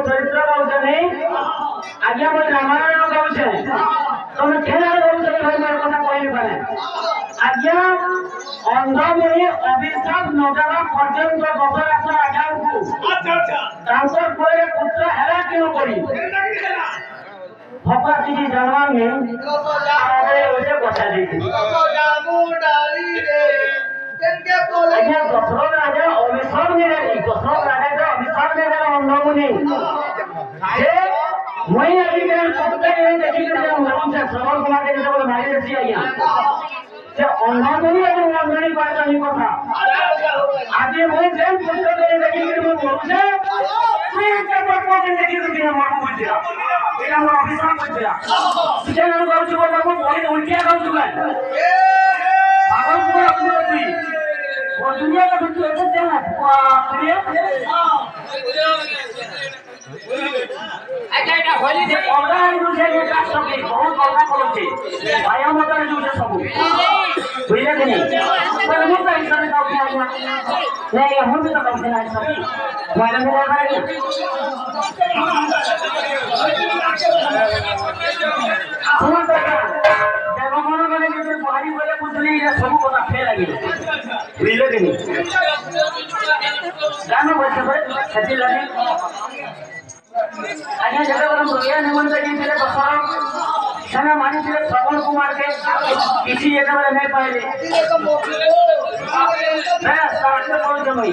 चरित्र गाँव आज्ञा मुझे रामायण गाँचे तुम खेला कथा कह पारे आज्ञा अंधमुनि अभिशाप नजारा पर्यंत दशरथ राजा को पुत्र हेरा क्यों करी भगवान जी जानवार में बचा दी आज्ञा दशरथ राजा अभिशाप नहीं रही दशरथ राजा का अभिशाप नहीं रहा अंधमुनि मैं अभी मेरा पुत्र नहीं देखी कर श्रवण कुमार के जैसे मारी देसी आज्ञा से अंधमुनि और अंधनी पाता नहीं कथा आज मैं जेम पुत्र नहीं देखी कर मैं बोलूं से मैं इनके पुत्र नहीं देखी कर मैं मारू बोल दिया मेरा वो अभिशाप बोल दिया तुझे ना करो चुका बाबू कोई उल्टिया करो चुका है आवाज पूरा अपनी होती और दुनिया का बिल्कुल ऐसे जाना प्रिय अच्छा होली से पौधा है जो है का सब बहुत पौधा करोगे आया मत है जो सब बुझले कि नहीं पर हम तो ऐसा नहीं करते हैं नहीं हम भी तो करते हैं सब मैंने बोला है सुनो तो जब हम मैंने जो पहाड़ी बोले पूछली ये सब को फेर लगी बुझले कि नहीं जानो बच्चे भाई सच्ची लगी आज्ञा जगह बरम रोया निमंत्र जी तेरे बसरा सना मानी तेरे श्रवण कुमार के किसी जगह पर नहीं पाए मैं साथ में बोल जमाई